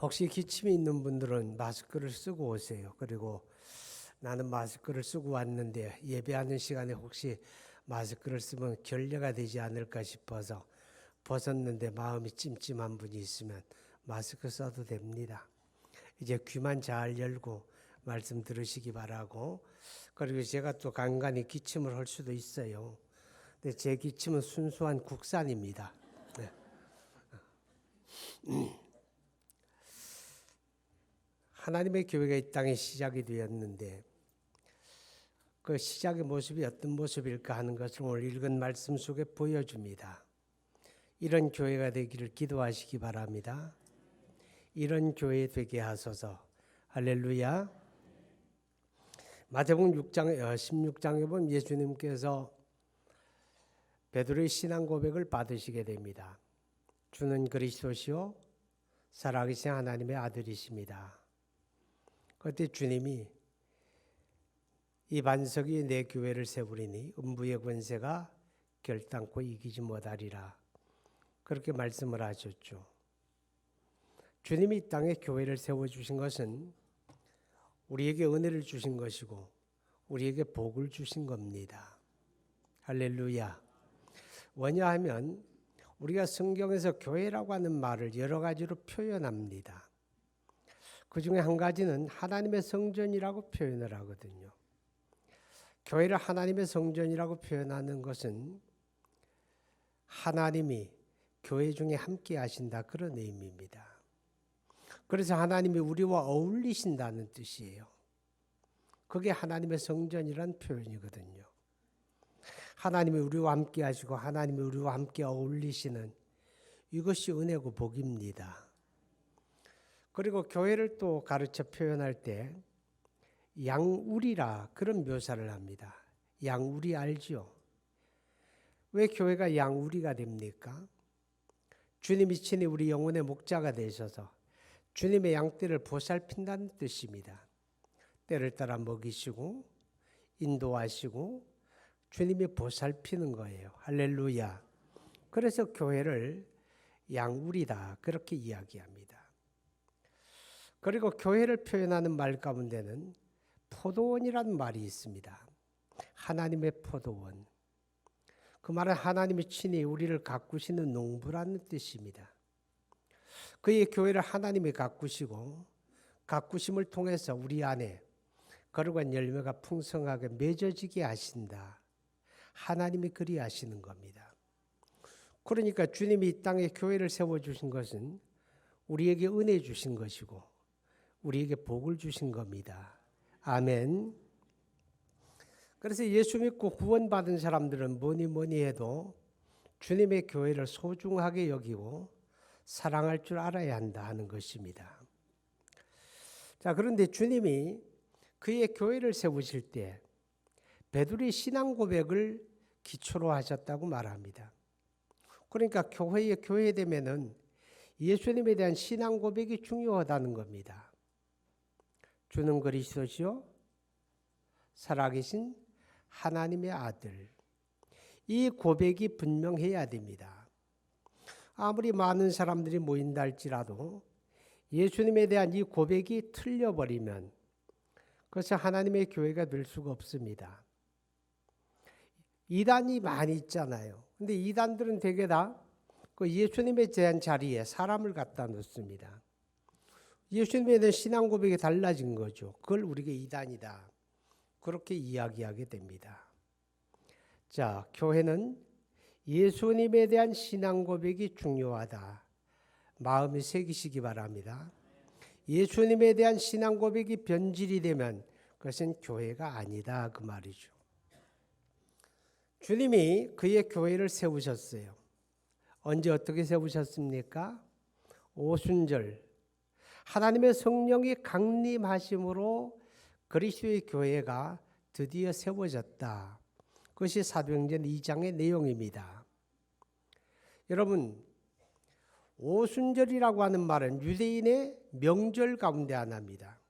혹시 기침이 있는 분들은 마스크를 쓰고 오세요. 그리고 나는 마스크를 쓰고 왔는데 예배하는 시간에 혹시 마스크를 쓰면 결례가 되지 않을까 싶어서 벗었는데 마음이 찜찜한 분이 있으면 마스크 써도 됩니다. 이제 귀만 잘 열고 말씀 들으시기 바라고, 그리고 제가 또 간간히 기침을 할 수도 있어요. 근데 제 기침은 순수한 국산입니다. 네. 하나님의 교회가 이 땅에 시작이 되었는데 그 시작의 모습이 어떤 모습일까 하는 것을 오늘 읽은 말씀 속에 보여줍니다. 이런 교회가 되기를 기도하시기 바랍니다. 이런 교회 되게 하소서. 할렐루야. 마태복음 16장에 보면 예수님께서 베드로의 신앙 고백을 받으시게 됩니다. 주는 그리스도시요 살아계신 하나님의 아들이십니다. 그때 주님이 이 반석이 내 교회를 세우리니 음부의 권세가 결단코 이기지 못하리라. 그렇게 말씀을 하셨죠. 주님이 이 땅에 교회를 세워주신 것은 우리에게 은혜를 주신 것이고 우리에게 복을 주신 겁니다. 할렐루야. 왜냐하면 우리가 성경에서 교회라고 하는 말을 여러 가지로 표현합니다. 그 중에 한 가지는 하나님의 성전이라고 표현을 하거든요. 교회를 하나님의 성전이라고 표현하는 것은 하나님이 교회 중에 함께 하신다, 그런 의미입니다. 그래서 하나님이 우리와 어울리신다는 뜻이에요. 그게 하나님의 성전이란 표현이거든요. 하나님이 우리와 함께 하시고 하나님이 우리와 함께 어울리시는 이것이 은혜고 복입니다. 그리고 교회를 또 가르쳐 표현할 때 양우리라 그런 묘사를 합니다. 양우리 알죠? 왜 교회가 양우리가 됩니까? 주님이 친히 우리 영혼의 목자가 되셔서 주님의 양떼를 보살핀다는 뜻입니다. 때를 따라 먹이시고 인도하시고 주님이 보살피는 거예요. 할렐루야. 그래서 교회를 양우리다 그렇게 이야기합니다. 그리고 교회를 표현하는 말 가운데는 포도원이라는 말이 있습니다. 하나님의 포도원. 그 말은 하나님이 친히 우리를 가꾸시는 농부라는 뜻입니다. 그의 교회를 하나님이 가꾸시고 가꾸심을 통해서 우리 안에 거룩한 열매가 풍성하게 맺어지게 하신다. 하나님이 그리하시는 겁니다. 그러니까 주님이 이 땅에 교회를 세워주신 것은 우리에게 은혜 주신 것이고 우리에게 복을 주신 겁니다. 아멘. 그래서 예수 믿고 구원받은 사람들은 뭐니 해도 주님의 교회를 소중하게 여기고 사랑할 줄 알아야 한다 하는 것입니다. 자, 그런데 주님이 그의 교회를 세우실 때 베드로의 신앙 고백을 기초로 하셨다고 말합니다. 그러니까 교회 되면은 예수님에 대한 신앙 고백이 중요하다는 겁니다. 주는 그리스도시요 살아계신 하나님의 아들. 이 고백이 분명해야 됩니다. 아무리 많은 사람들이 모인다 할지라도 예수님에 대한 이 고백이 틀려버리면 그것은 하나님의 교회가 될 수가 없습니다. 이단이 많이 있잖아요. 근데 이단들은 대개 다 그 예수님에 대한 자리에 사람을 갖다 놓습니다. 예수님에 대한 신앙 고백이 달라진 거죠. 그걸 우리가 이단이다 그렇게 이야기하게 됩니다. 자, 교회는 예수님에 대한 신앙 고백이 중요하다. 마음에 새기시기 바랍니다. 예수님에 대한 신앙 고백이 변질이 되면 그것은 교회가 아니다 그 말이죠. 주님이 그의 교회를 세우셨어요. 언제 어떻게 세우셨습니까? 오순절 하나님의 성령이 강림하심으로 그리스도의 교회가 드디어 세워졌다. 그것이 사도행전 2장의 내용입니다. 여러분, 오순절이라고 하는 말은 유대인의 명절 가운데 하나입니다.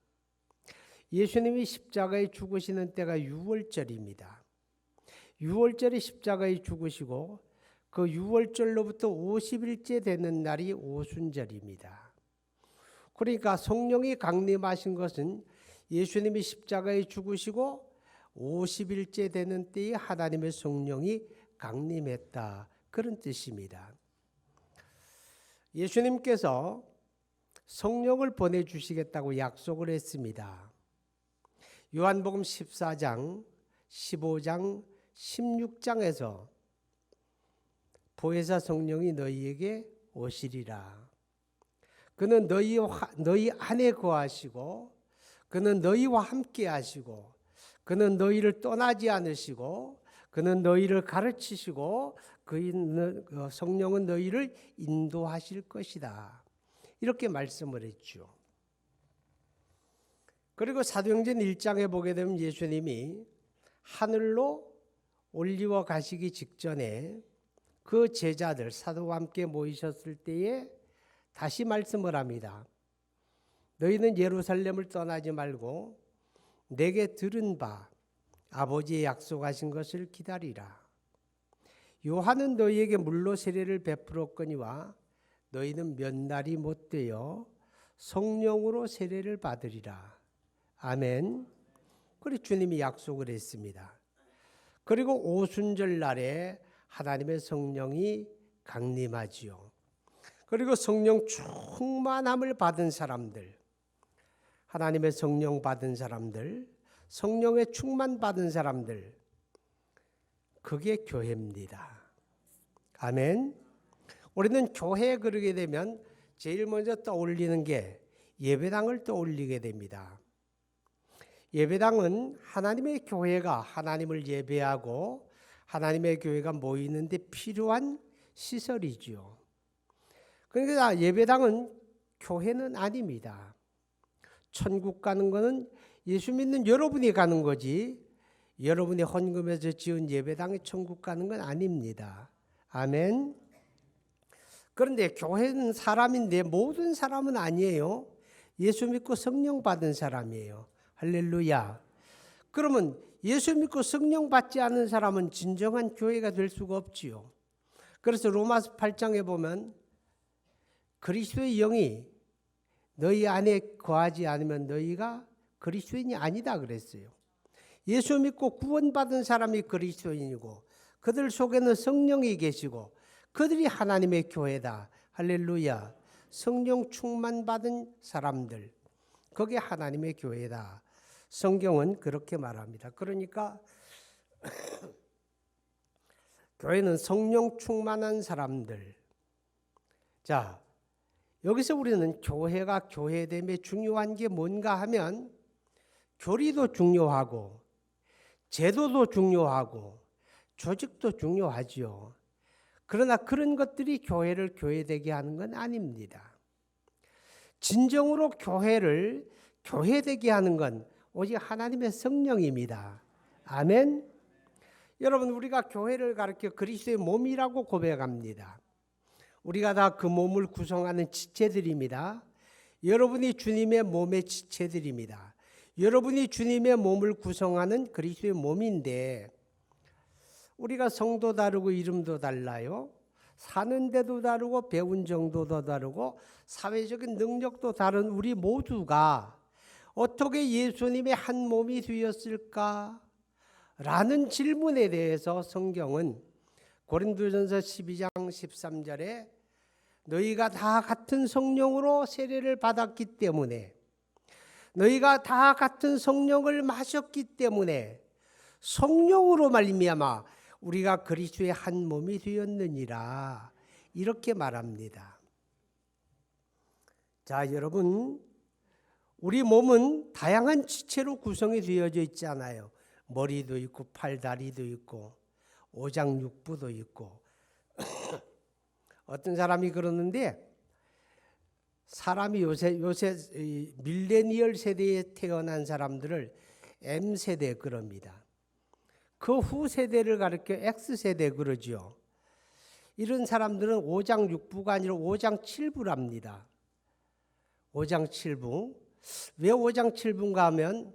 예수님이 십자가에 죽으시는 때가 6월절입니다. 6월절에 십자가에 죽으시고 그 6월절로부터 50일째 되는 날이 오순절입니다. 그러니까 성령이 강림하신 것은 예수님이 십자가에 죽으시고 50일째 되는 때에 하나님의 성령이 강림했다. 그런 뜻입니다. 예수님께서 성령을 보내주시겠다고 약속을 했습니다. 요한복음 14장, 15장, 16장에서 보혜사 성령이 너희에게 오시리라. 그는 너희 안에 거하시고 그는 너희와 함께 하시고 그는 너희를 떠나지 않으시고 그는 너희를 가르치시고 그 성령은 너희를 인도하실 것이다. 이렇게 말씀을 했죠. 그리고 사도행전 1장에 보게 되면 예수님이 하늘로 올리워 가시기 직전에 그 제자들 사도와 함께 모이셨을 때에 다시 말씀을 합니다. 너희는 예루살렘을 떠나지 말고 내게 들은 바 아버지의 약속하신 것을 기다리라. 요한은 너희에게 물로 세례를 베풀었거니와 너희는 몇 날이 못 되어 성령으로 세례를 받으리라. 아멘. 그리고 주님이 약속을 했습니다. 그리고 오순절 날에 하나님의 성령이 강림하지요. 그리고 성령 충만함을 받은 사람들, 하나님의 성령 받은 사람들, 성령의 충만 받은 사람들, 그게 교회입니다. 아멘. 우리는 교회에 그러게 되면 제일 먼저 떠올리는 게 예배당을 떠올리게 됩니다. 예배당은 하나님의 교회가 하나님을 예배하고 하나님의 교회가 모이는데 필요한 시설이지요. 그러니까 예배당은 교회는 아닙니다. 천국 가는 것은 예수 믿는 여러분이 가는 거지 여러분이 헌금해서 지은 예배당에 천국 가는 건 아닙니다. 아멘. 그런데 교회는 사람인데 모든 사람은 아니에요. 예수 믿고 성령 받은 사람이에요. 할렐루야. 그러면 예수 믿고 성령 받지 않은 사람은 진정한 교회가 될 수가 없지요. 그래서 로마서 8장에 보면 그리스도의 영이 너희 안에 거하지 않으면 너희가 그리스도인이 아니다 그랬어요. 예수 믿고 구원받은 사람이 그리스도인이고 그들 속에는 성령이 계시고 그들이 하나님의 교회다. 할렐루야. 성령 충만 받은 사람들, 그게 하나님의 교회다. 성경은 그렇게 말합니다. 그러니까 교회는 성령 충만한 사람들. 자, 여기서 우리는 교회가 교회됨에 중요한 게 뭔가 하면 교리도 중요하고 제도도 중요하고 조직도 중요하지요. 그러나 그런 것들이 교회를 교회되게 하는 건 아닙니다. 진정으로 교회를 교회되게 하는 건 오직 하나님의 성령입니다. 아멘. 여러분, 우리가 교회를 가르쳐 그리스도의 몸이라고 고백합니다. 우리가 다 그 몸을 구성하는 지체들입니다. 여러분이 주님의 몸의 지체들입니다. 여러분이 주님의 몸을 구성하는 그리스도의 몸인데 우리가 성도 다르고 이름도 달라요. 사는 데도 다르고 배운 정도도 다르고 사회적인 능력도 다른 우리 모두가 어떻게 예수님의 한 몸이 되었을까? 라는 질문에 대해서 성경은 고린도전서 12장 13절에 너희가 다 같은 성령으로 세례를 받았기 때문에 너희가 다 같은 성령을 마셨기 때문에 성령으로 말미암아 우리가 그리스도의 한 몸이 되었느니라 이렇게 말합니다. 자, 여러분, 우리 몸은 다양한 지체로 구성이 되어져 있잖아요. 머리도 있고 팔다리도 있고 오장육부도 있고 어떤 사람이 그러는데 사람이 요새 밀레니얼 세대에 태어난 사람들을 M세대 그럽니다. 그 후 세대를 가리켜 X세대 그러죠. 이런 사람들은 오장육부가 아니라 오장칠부랍니다. 오장칠부. 왜 오장칠부인가 하면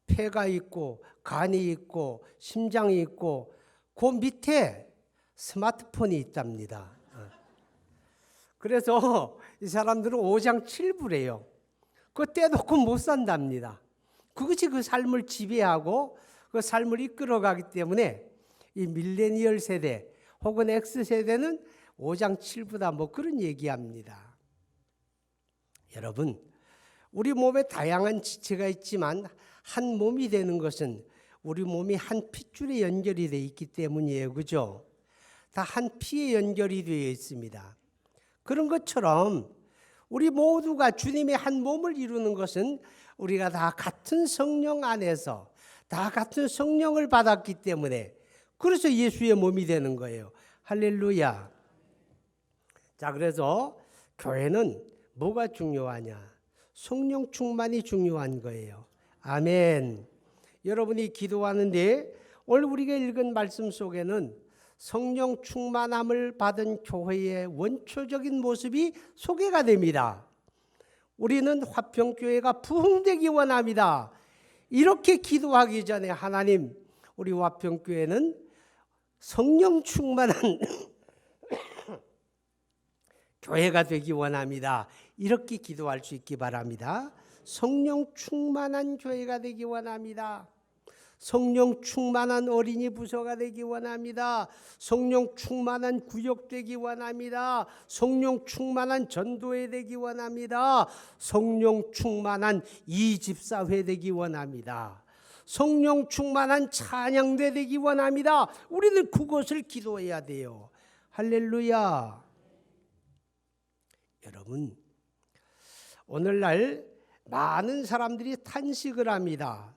폐가 있고 간이 있고 심장이 있고 그 밑에 스마트폰이 있답니다. 그래서 이 사람들은 오장칠부래요. 그거 떼놓고 못 산답니다. 그것이 그 삶을 지배하고 그 삶을 이끌어가기 때문에 이 밀레니얼 세대 혹은 X세대는 오장칠부다 뭐 그런 얘기합니다. 여러분, 우리 몸에 다양한 지체가 있지만 한 몸이 되는 것은 우리 몸이 한 핏줄에 연결이 되어 있기 때문이에요. 그죠? 다 한 피에 연결이 되어 있습니다. 그런 것처럼 우리 모두가 주님의 한 몸을 이루는 것은 우리가 다 같은 성령 안에서 다 같은 성령을 받았기 때문에 그래서 예수의 몸이 되는 거예요. 할렐루야. 자, 그래서 교회는 뭐가 중요하냐? 성령 충만이 중요한 거예요. 아멘. 여러분이 기도하는데 오늘 우리가 읽은 말씀 속에는 성령 충만함을 받은 교회의 원초적인 모습이 소개가 됩니다. 우리는 화평교회가 부흥되기 원합니다. 이렇게 기도하기 전에 하나님, 우리 화평교회는 성령 충만한 교회가 되기 원합니다. 이렇게 기도할 수 있기 바랍니다. 성령 충만한 교회가 되기 원합니다. 성령 충만한 어린이 부서가 되기 원합니다. 성령 충만한 구역 되기 원합니다. 성령 충만한 전도회 되기 원합니다. 성령 충만한 이집사회 되기 원합니다. 성령 충만한 찬양대 되기 원합니다. 우리는 그것을 기도해야 돼요. 할렐루야. 여러분, 오늘날 많은 사람들이 탄식을 합니다.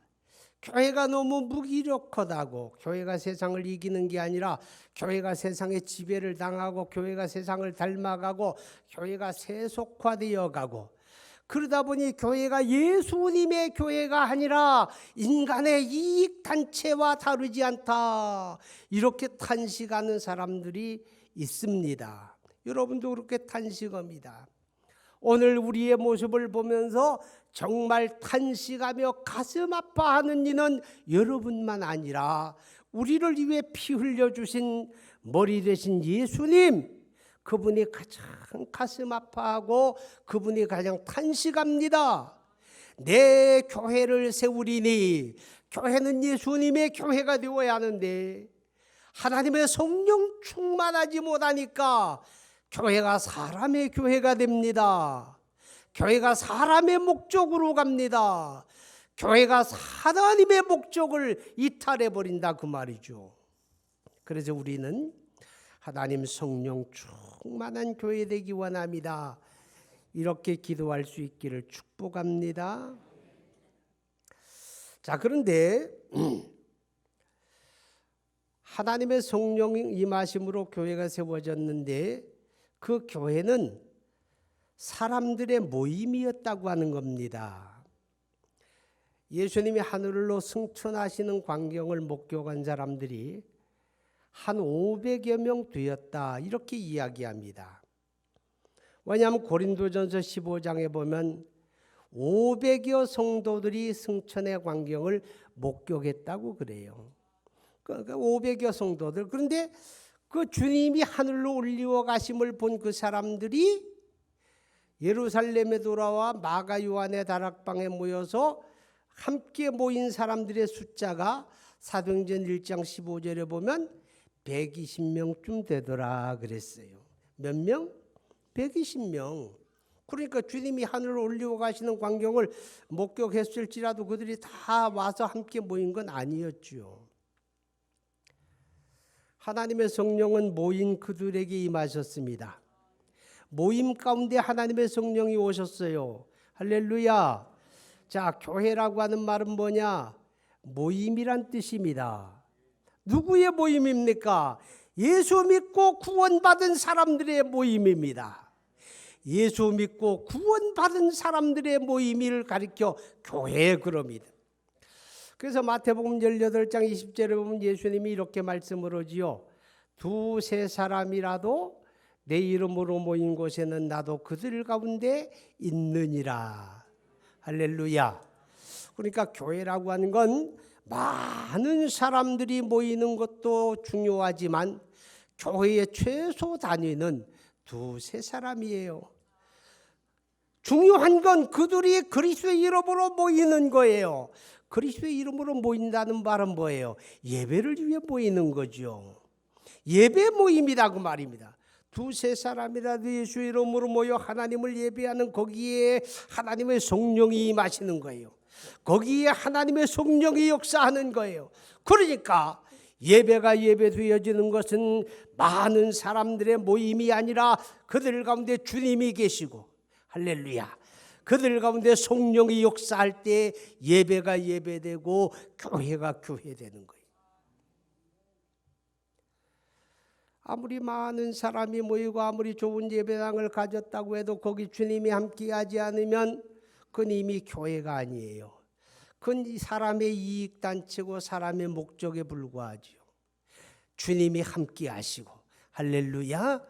교회가 너무 무기력하다고, 교회가 세상을 이기는 게 아니라 교회가 세상의 지배를 당하고 교회가 세상을 닮아가고 교회가 세속화되어 가고, 그러다 보니 교회가 예수님의 교회가 아니라 인간의 이익단체와 다르지 않다, 이렇게 탄식하는 사람들이 있습니다. 여러분도 그렇게 탄식합니다. 오늘 우리의 모습을 보면서 정말 탄식하며 가슴 아파하는 이는 여러분만 아니라 우리를 위해 피 흘려주신 머리 되신 예수님, 그분이 가장 가슴 아파하고 그분이 가장 탄식합니다. 내 교회를 세우리니, 교회는 예수님의 교회가 되어야 하는데 하나님의 성령 충만하지 못하니까 교회가 사람의 교회가 됩니다. 교회가 사람의 목적으로 갑니다. 교회가 하나님의 목적을 이탈해 버린다 그 말이죠. 그래서 우리는 하나님 성령 충만한 교회 되기 원합니다. 이렇게 기도할 수 있기를 축복합니다. 자, 그런데 하나님의 성령이 임하심으로 교회가 세워졌는데 그 교회는 사람들의 모임이었다고 하는 겁니다. 예수님이 하늘로 승천하시는 광경을 목격한 사람들이 한 500여 명 되었다, 이렇게 이야기합니다. 왜냐하면 고린도전서 15장에 보면 500여 성도들이 승천의 광경을 목격했다고 그래요. 그러니까 500여 성도들. 그런데 그 주님이 하늘로 올리워 가심을 본 그 사람들이 예루살렘에 돌아와 마가 요한의 다락방에 모여서 함께 모인 사람들의 숫자가 사도행전 1장 15절에 보면 120명쯤 되더라 그랬어요. 몇 명? 120명. 그러니까 주님이 하늘로 올리워 가시는 광경을 목격했을지라도 그들이 다 와서 함께 모인 건 아니었죠. 하나님의 성령은 모인 그들에게 임하셨습니다. 모임 가운데 하나님의 성령이 오셨어요. 할렐루야. 자, 교회라고 하는 말은 뭐냐? 모임이란 뜻입니다. 누구의 모임입니까? 예수 믿고 구원받은 사람들의 모임입니다. 예수 믿고 구원받은 사람들의 모임을 가리켜 교회 그럽니다. 그래서 마태복음 18장 20절에 보면 예수님이 이렇게 말씀을 하지요. 두세 사람이라도 내 이름으로 모인 곳에는 나도 그들 가운데 있느니라. 할렐루야. 그러니까 교회라고 하는 건 많은 사람들이 모이는 것도 중요하지만 교회의 최소 단위는 두세 사람이에요. 중요한 건 그들이 그리스도의 이름으로 모이는 거예요. 그리스도의 이름으로 모인다는 말은 뭐예요? 예배를 위해 모이는 거죠. 예배 모임이라고 말입니다. 두세 사람이라도 예수 이름으로 모여 하나님을 예배하는 거기에 하나님의 성령이 임하시는 거예요. 거기에 하나님의 성령이 역사하는 거예요. 그러니까 예배가 예배되어지는 것은 많은 사람들의 모임이 아니라 그들 가운데 주님이 계시고, 할렐루야, 그들 가운데 성령이 역사할 때 예배가 예배되고 교회가 교회되는 거예요. 아무리 많은 사람이 모이고 아무리 좋은 예배당을 가졌다고 해도 거기 주님이 함께하지 않으면 그건 이미 교회가 아니에요. 그건 사람의 이익단체고 사람의 목적에 불과하지요. 주님이 함께하시고, 할렐루야,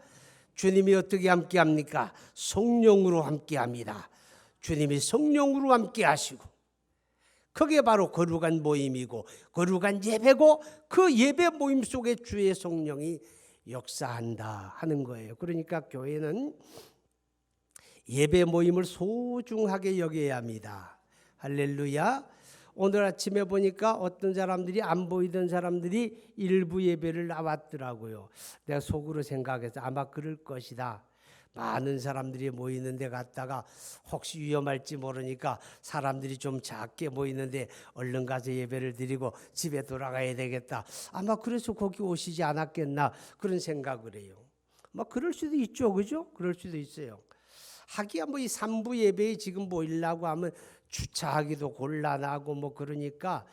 주님이 어떻게 함께합니까? 성령으로 함께합니다. 주님이 성령으로 함께하시고, 그게 바로 거룩한 모임이고 거룩한 예배고, 그 예배 모임 속에 주의 성령이 역사한다 하는 거예요. 그러니까 교회는 예배 모임을 소중하게 여겨야 합니다. 할렐루야. 오늘 아침에 보니까 어떤 사람들이, 안 보이던 사람들이 일부 예배를 나왔더라고요. 내가 속으로 생각해서 아마 그럴 것이다. 많은 사람들이 모이는 데 갔다가 혹시 위험할지 모르니까 사람들이 좀 작게 모이는데 얼른 가서 예배를 드리고 집에 돌아가야 되겠다. 아마 그래서 거기 오시지 않았겠나, 그런 생각을 해요. 뭐 그럴 수도 있죠, 그죠? 그럴 수도 있어요. 하기야 뭐 이 3부 예배에 지금 모이려고 하면 주차하기도 곤란하고 뭐 그러니까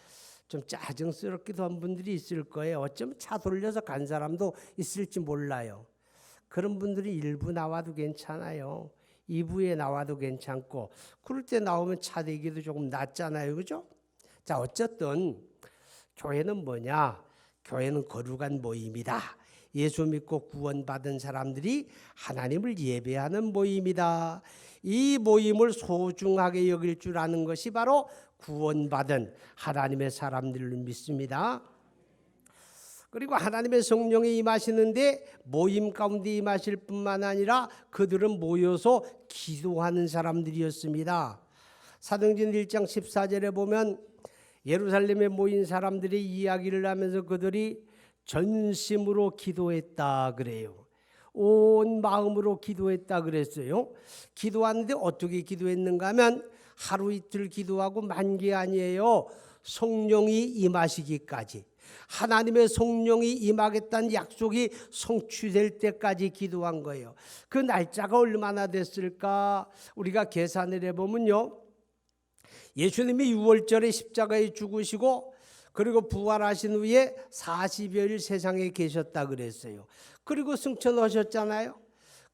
좀 짜증스럽기도 한 분들이 있을 거예요. 어쩌면 차 돌려서 간 사람도 있을지 몰라요. 그런 분들이 1부 나와도 괜찮아요. 2부에 나와도 괜찮고, 그럴 때 나오면 차 대기도 조금 낫잖아요, 그죠? 자, 어쨌든 교회는 뭐냐? 교회는 거룩한 모임이다. 예수 믿고 구원받은 사람들이 하나님을 예배하는 모임이다. 이 모임을 소중하게 여길 줄 아는 것이 바로 구원받은 하나님의 사람들을 믿습니다. 그리고 하나님의 성령이 임하시는데 모임 가운데 임하실 뿐만 아니라 그들은 모여서 기도하는 사람들이었습니다. 사도행전 1장 14절에 보면 예루살렘에 모인 사람들이 이야기를 하면서 그들이 전심으로 기도했다 그래요. 온 마음으로 기도했다 그랬어요. 기도하는데 어떻게 기도했는가 하면 하루 이틀 기도하고 만 게 아니에요. 성령이 임하시기까지, 하나님의 성령이 임하겠다는 약속이 성취될 때까지 기도한 거예요. 그 날짜가 얼마나 됐을까? 우리가 계산을 해보면요, 예수님이 6월절에 십자가에 죽으시고 그리고 부활하신 후에 40여일 세상에 계셨다 그랬어요. 그리고 승천하셨잖아요.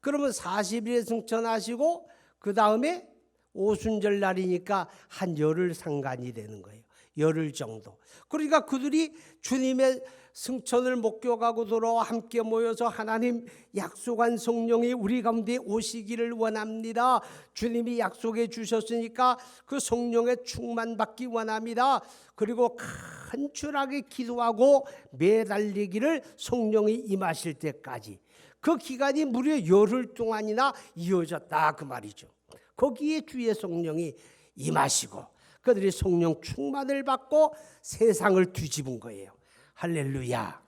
그러면 40일에 승천하시고 그 다음에 오순절 날이니까 한 열흘 상간이 되는 거예요. 열흘 정도. 그러니까 그들이 주님의 승천을 목격하고 돌아와 함께 모여서 하나님 약속한 성령이 우리 가운데 오시기를 원합니다. 주님이 약속해 주셨으니까 그 성령의 충만받기 원합니다. 그리고 간절하게 기도하고 매달리기를, 성령이 임하실 때까지. 그 기간이 무려 열흘 동안이나 이어졌다 그 말이죠. 거기에 주의 성령이 임하시고 그들이 성령 충만을 받고 세상을 뒤집은 거예요. 할렐루야.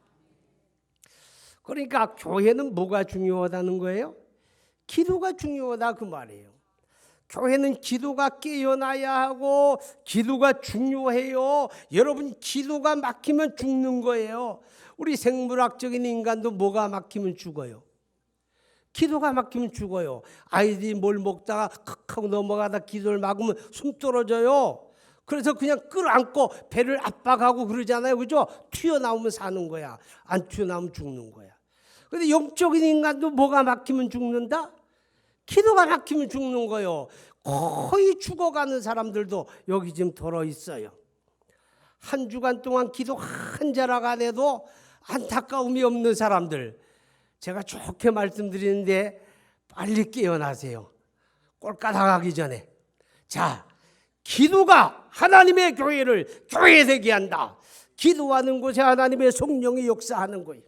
그러니까 교회는 뭐가 중요하다는 거예요? 기도가 중요하다 그 말이에요. 교회는 기도가 깨어나야 하고 기도가 중요해요. 여러분, 기도가 막히면 죽는 거예요. 우리 생물학적인 인간도 뭐가 막히면 죽어요. 기도가 막히면 죽어요. 아이들이 뭘 먹다가 칵 하고 넘어가다 기도를 막으면 숨 떨어져요. 그래서 그냥 끌어안고 배를 압박하고 그러잖아요. 그죠? 튀어나오면 사는 거야. 안 튀어나오면 죽는 거야. 그런데 영적인 인간도 뭐가 막히면 죽는다? 기도가 막히면 죽는 거예요. 거의 죽어가는 사람들도 여기 지금 들어 있어요. 한 주간 동안 기도 한 자락 안 해도 안타까움이 없는 사람들, 제가 좋게 말씀드리는데 빨리 깨어나세요. 꼴까닥하기 전에. 자, 기도가 하나님의 교회를 교회되게 한다. 기도하는 곳에 하나님의 성령이 역사하는 거예요.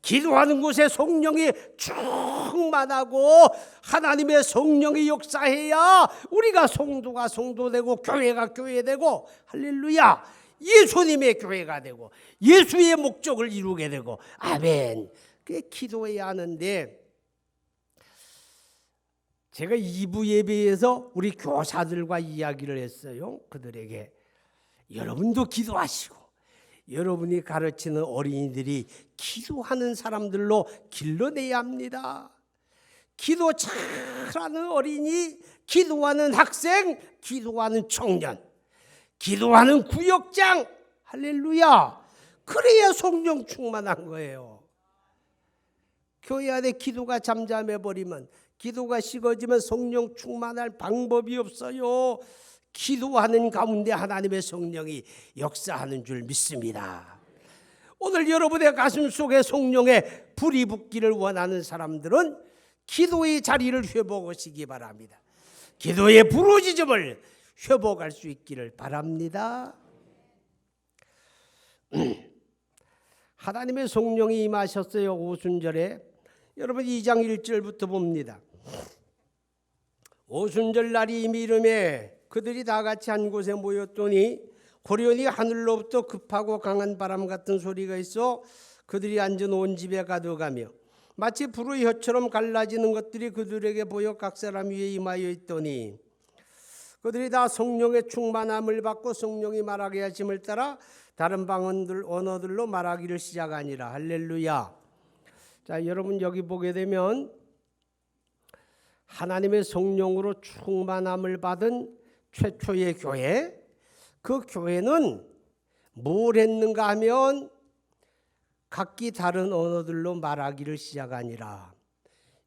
기도하는 곳에 성령이 충만하고 하나님의 성령이 역사해야 우리가 성도가 성도되고 교회가 교회되고 할렐루야 예수님의 교회가 되고 예수의 목적을 이루게 되고 아멘. 그게 기도해야 하는데 제가 2부 예배에서 우리 교사들과 이야기를 했어요. 그들에게 여러분도 기도하시고 여러분이 가르치는 어린이들이 기도하는 사람들로 길러내야 합니다. 기도 잘하는 어린이, 기도하는 학생, 기도하는 청년, 기도하는 구역장, 할렐루야. 그래야 성령 충만한 거예요. 교회 안에 기도가 잠잠해버리면, 기도가 식어지면 성령 충만할 방법이 없어요. 기도하는 가운데 하나님의 성령이 역사하는 줄 믿습니다. 오늘 여러분의 가슴 속에 성령의 불이 붙기를 원하는 사람들은 기도의 자리를 회복하시기 바랍니다. 기도의 부르짖음을 회복할 수 있기를 바랍니다. 하나님의 성령이 임하셨어요. 오순절에 여러분 2장 1절부터 봅니다. 오순절 날이 이미 이르매 그들이 다 같이 한 곳에 모였더니 호련히 하늘로부터 급하고 강한 바람 같은 소리가 있어 그들이 앉은 온 집에 가득하며 마치 불의 혀처럼 갈라지는 것들이 그들에게 보여 각 사람 위에 임하여 있더니 그들이 다 성령의 충만함을 받고 성령이 말하게 하심을 따라 다른 방언들 언어들로 말하기를 시작하니라. 할렐루야. 자, 여러분 여기 보게 되면 하나님의 성령으로 충만함을 받은 최초의 교회, 그 교회는 뭘 했는가 하면 각기 다른 언어들로 말하기를 시작하니라.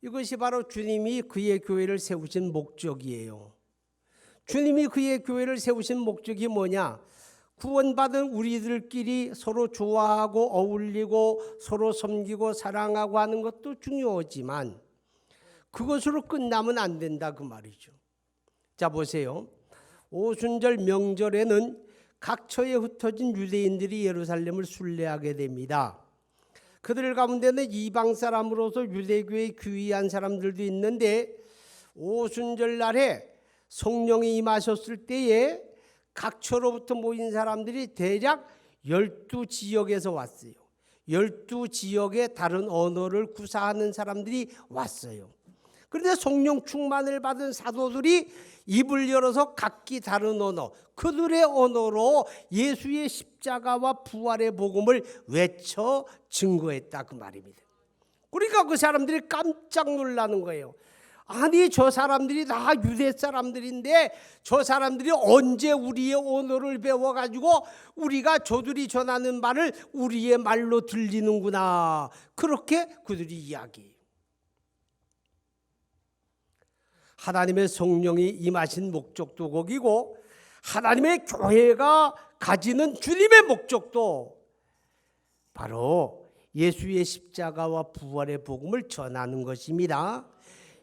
이것이 바로 주님이 그의 교회를 세우신 목적이에요. 주님이 그의 교회를 세우신 목적이 뭐냐? 구원받은 우리들끼리 서로 좋아하고 어울리고 서로 섬기고 사랑하고 하는 것도 중요하지만 그것으로 끝나면 안 된다 그 말이죠. 자 보세요. 오순절 명절에는 각처에 흩어진 유대인들이 예루살렘을 순례하게 됩니다. 그들 가운데는 이방 사람으로서 유대교에 귀의한 사람들도 있는데 오순절 날에 성령이 임하셨을 때에 각처로부터 모인 사람들이 대략 12지역에서 왔어요. 12지역의 다른 언어를 구사하는 사람들이 왔어요. 그런데 성령 충만을 받은 사도들이 입을 열어서 각기 다른 언어, 그들의 언어로 예수의 십자가와 부활의 복음을 외쳐 증거했다 그 말입니다. 그러니까 그 사람들이 깜짝 놀라는 거예요. 아니 저 사람들이 다 유대 사람들인데 저 사람들이 언제 우리의 언어를 배워가지고 우리가 저들이 전하는 말을 우리의 말로 들리는구나. 그렇게 그들이 이야기해요. 하나님의 성령이 임하신 목적도 거기고 하나님의 교회가 가지는 주님의 목적도 바로 예수의 십자가와 부활의 복음을 전하는 것입니다.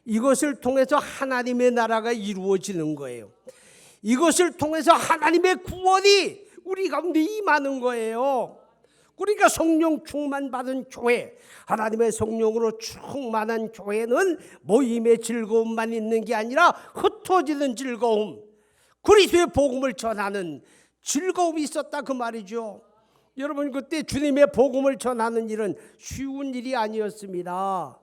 이것을 통해서 하나님의 나라가 이루어지는 거예요. 이것을 통해서 하나님의 구원이 우리 가운데 임하는 거예요. 그러니까 성령 충만 받은 교회, 하나님의 성령으로 충만한 교회는 모임의 즐거움만 있는 게 아니라 흩어지는 즐거움, 그리스도의 복음을 전하는 즐거움이 있었다 그 말이죠. 여러분 그때 주님의 복음을 전하는 일은 쉬운 일이 아니었습니다.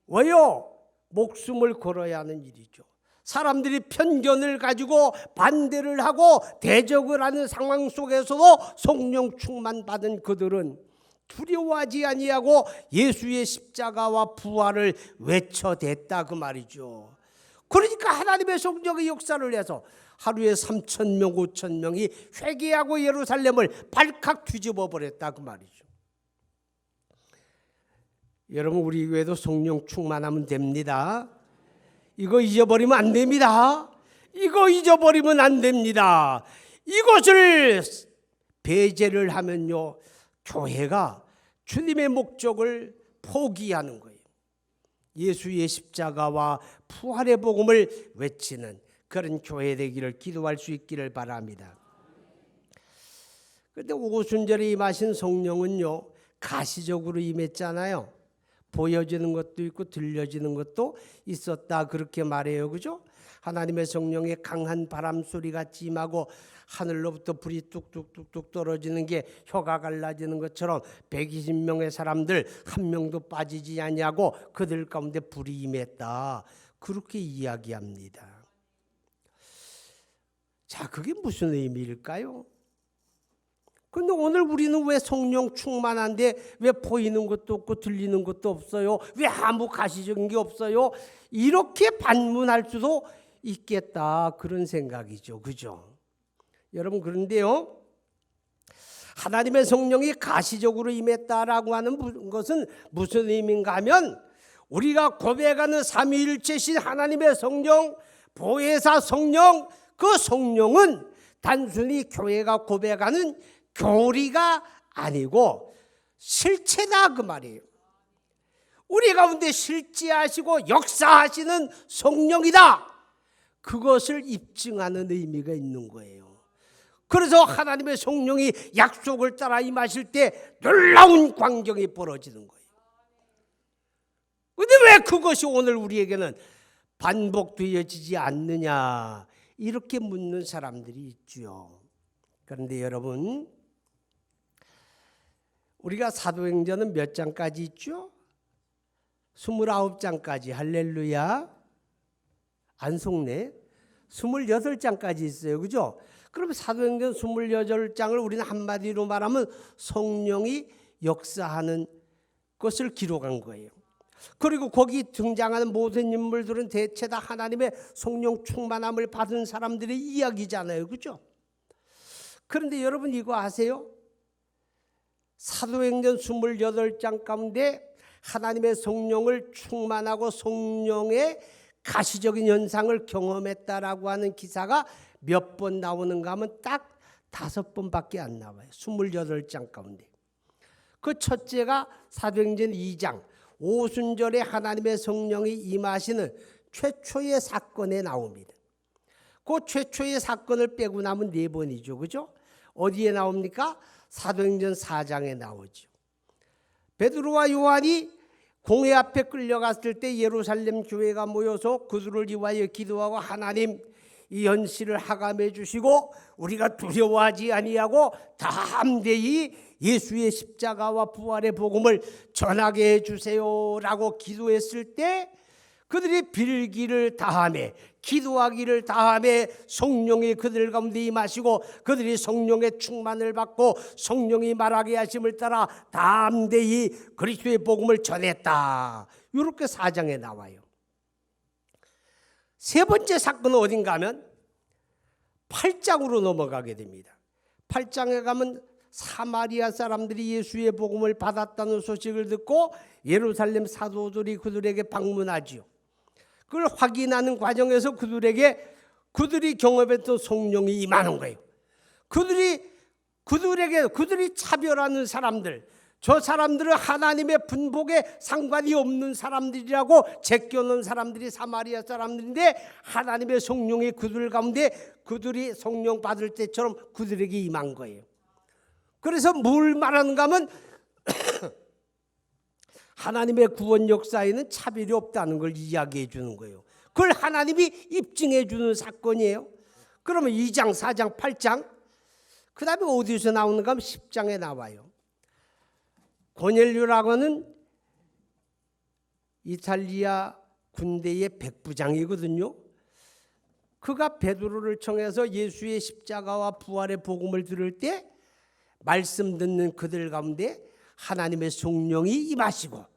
왜요? 목숨을 걸어야 하는 일이죠. 사람들이 편견을 가지고 반대를 하고 대적을 하는 상황 속에서도 성령 충만 받은 그들은 두려워하지 아니하고 예수의 십자가와 부활을 외쳐댔다 그 말이죠. 그러니까 하나님의 성령의 역사를 해서 하루에 3,000명 5,000명이 회개하고 예루살렘을 발칵 뒤집어 버렸다 그 말이죠. 여러분 우리 교회도 성령 충만하면 됩니다. 이거 잊어버리면 안 됩니다. 이거 잊어버리면 안 됩니다. 이것을 배제를 하면요 교회가 주님의 목적을 포기하는 거예요. 예수의 십자가와 부활의 복음을 외치는 그런 교회 되기를 기도할 수 있기를 바랍니다. 그런데 오순절에 임하신 성령은요 가시적으로 임했잖아요. 보여지는 것도 있고 들려지는 것도 있었다 그렇게 말해요. 그죠? 하나님의 성령의 강한 바람 소리 같이 임하고 하늘로부터 불이 뚝뚝뚝뚝 떨어지는 게 혀가 갈라지는 것처럼 120명의 사람들 한 명도 빠지지 않냐고 그들 가운데 불이 임했다. 그렇게 이야기합니다. 자, 그게 무슨 의미일까요? 근데 오늘 우리는 왜 성령 충만한데 왜 보이는 것도 없고 들리는 것도 없어요? 왜 아무 가시적인 게 없어요? 이렇게 반문할 수도 있겠다 그런 생각이죠. 그죠? 여러분 그런데요. 하나님의 성령이 가시적으로 임했다라고 하는 것은 무슨 의미인가 하면 우리가 고백하는 삼위일체신 하나님의 성령, 보혜사 성령, 그 성령은 단순히 교회가 고백하는 교리가 아니고 실체다 그 말이에요. 우리 가운데 실제하시고 역사하시는 성령이다. 그것을 입증하는 의미가 있는 거예요. 그래서 하나님의 성령이 약속을 따라 임하실 때 놀라운 광경이 벌어지는 거예요. 그런데 왜 그것이 오늘 우리에게는 반복되어지지 않느냐 이렇게 묻는 사람들이 있죠. 그런데 여러분, 우리가 사도행전은 몇 장까지 있죠? 29장까지. 할렐루야. 안 속네. 28장까지 있어요. 그죠? 그럼 사도행전 28장을 우리는 한마디로 말하면 성령이 역사하는 것을 기록한 거예요. 그리고 거기 등장하는 모든 인물들은 대체 다 하나님의 성령 충만함을 받은 사람들의 이야기잖아요. 그죠? 그런데 여러분 이거 아세요? 사도행전 28장 가운데 하나님의 성령을 충만하고 성령의 가시적인 현상을 경험했다라고 하는 기사가 몇 번 나오는가 하면 딱 5번밖에 안 나와요. 28장 가운데. 그 첫째가 사도행전 2장 오순절에 하나님의 성령이 임하시는 최초의 사건에 나옵니다. 그 최초의 사건을 빼고 나면 4번이죠. 그죠? 어디에 나옵니까? 사도행전 4장에 나오죠. 베드로와 요한이 공회 앞에 끌려갔을 때 예루살렘 교회가 모여서 그들을 위하여 기도하고 하나님 이 현실을 하감해 주시고 우리가 두려워하지 아니하고 담대히 예수의 십자가와 부활의 복음을 전하게 해주세요라고 기도했을 때 그들이 빌기를 다하며 기도하기를 다하며 성령이 그들 가운데 임하시고 그들이 성령의 충만을 받고 성령이 말하게 하심을 따라 담대히 그리스도의 복음을 전했다. 이렇게 4장에 나와요. 세 번째 사건은 어딘가 하면 8장으로 넘어가게 됩니다. 8장에 가면 사마리아 사람들이 예수의 복음을 받았다는 소식을 듣고 예루살렘 사도들이 그들에게 방문하지요. 그걸 확인하는 과정에서 그들이 경험했던 성령이 임하는 거예요. 그들이 차별하는 사람들, 저 사람들은 하나님의 분복에 상관이 없는 사람들이라고 제껴놓은 사람들이 사마리아 사람들인데 하나님의 성령이 그들 가운데 그들이 성령 받을 때처럼 그들에게 임한 거예요. 그래서 뭘 말하는가 하면 하나님의 구원 역사에는 차별이 없다는 걸 이야기해 주는 거예요. 그걸 하나님이 입증해 주는 사건이에요. 그러면 2장, 4장, 8장 그 다음에 어디서 나오는가 하면 10장에 나와요. 고넬료라고 하는 이탈리아 군대의 백부장이거든요. 그가 베드로를 청해서 예수의 십자가와 부활의 복음을 들을 때 말씀 듣는 그들 가운데 하나님의 성령이 임하시고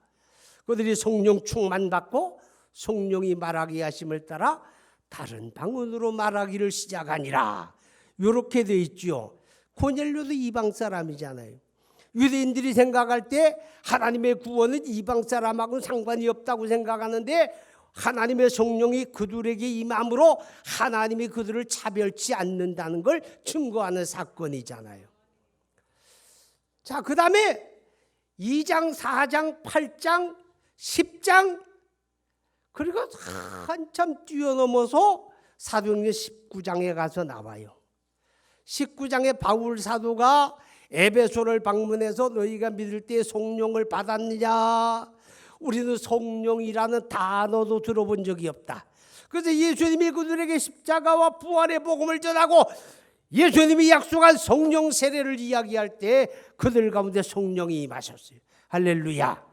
그들이 성령 충만받고 성령이 말하게 하심을 따라 다른 방언으로 말하기를 시작하니라. 이렇게 돼 있죠. 고넬료도 이방 사람이잖아요. 유대인들이 생각할 때 하나님의 구원은 이방 사람하고는 상관이 없다고 생각하는데 하나님의 성령이 그들에게 임함으로 하나님이 그들을 차별치 않는다는 걸 증거하는 사건이잖아요. 자, 그 다음에 2장, 4장, 8장, 10장 그리고 한참 뛰어넘어서 사도행전 19장에 가서 나와요. 19장에 바울 사도가 에베소를 방문해서 너희가 믿을 때 성령을 받았느냐? 우리는 성령이라는 단어도 들어본 적이 없다. 그래서 예수님이 그들에게 십자가와 부활의 복음을 전하고 예수님이 약속한 성령 세례를 이야기할 때 그들 가운데 성령이 임하셨어요. 할렐루야.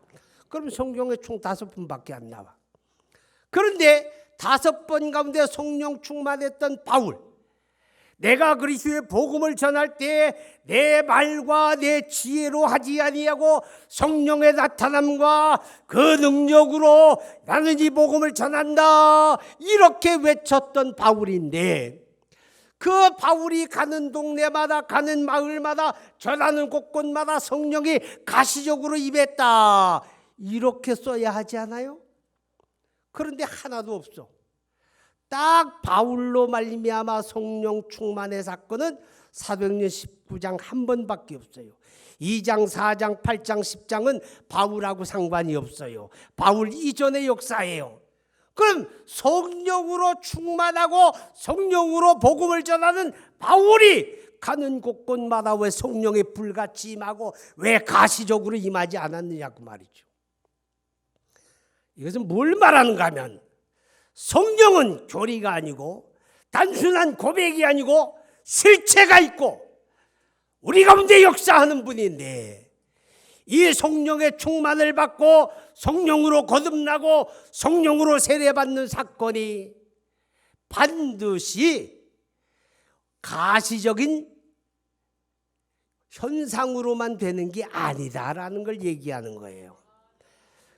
그럼 성경에 총 5번밖에 안 나와. 그런데 5번 가운데 성령 충만했던 바울, 내가 그리스도의 복음을 전할 때 내 말과 내 지혜로 하지 아니하고 성령의 나타남과 그 능력으로 나는 이 복음을 전한다, 이렇게 외쳤던 바울인데, 그 바울이 가는 동네마다 가는 마을마다 전하는 곳곳마다 성령이 가시적으로 임했다, 이렇게 써야 하지 않아요? 그런데 하나도 없어. 딱 바울로 말미암아 성령 충만의 사건은 사도행전 19장 한 번밖에 없어요. 2장, 4장, 8장, 10장은 바울하고 상관이 없어요. 바울 이전의 역사예요. 그럼 성령으로 충만하고 성령으로 복음을 전하는 바울이 가는 곳곳마다 왜 성령의 불같이 임하고 왜 가시적으로 임하지 않았느냐고 말이죠. 이것은 뭘 말하는가 하면, 성령은 교리가 아니고 단순한 고백이 아니고 실체가 있고 우리 가운데 역사하는 분인데, 이 성령의 충만을 받고 성령으로 거듭나고 성령으로 세례받는 사건이 반드시 가시적인 현상으로만 되는 게 아니다라는 걸 얘기하는 거예요.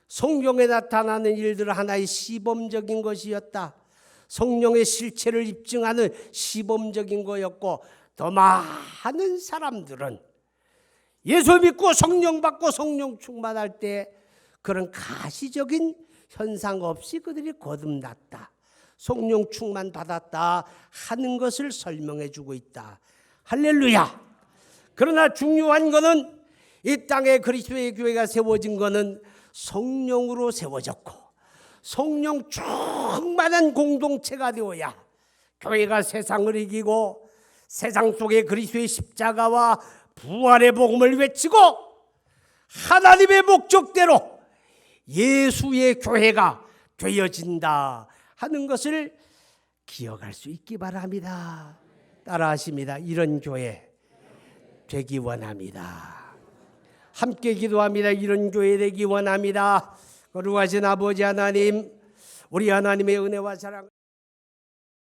성경에 나타나는 일들은 하나의 시범적인 것이었다. 성령의 실체를 입증하는 시범적인 거였고, 더 많은 사람들은 예수 믿고 성령 받고 성령 충만할 때 그런 가시적인 현상 없이 그들이 거듭났다, 성령 충만 받았다 하는 것을 설명해 주고 있다. 할렐루야. 그러나 중요한 것은 이 땅에 그리스도의 교회가 세워진 것은 성령으로 세워졌고 성령 충만한 공동체가 되어야 교회가 세상을 이기고 세상 속에 그리스도의 십자가와 부활의 복음을 외치고 하나님의 목적대로 예수의 교회가 되어진다 하는 것을 기억할 수 있기 바랍니다. 따라하십니다. 이런 교회 되기 원합니다. 함께 기도합니다. 이런 교회 되기 원합니다. 거룩하신 아버지 하나님, 우리 하나님의 은혜와 사랑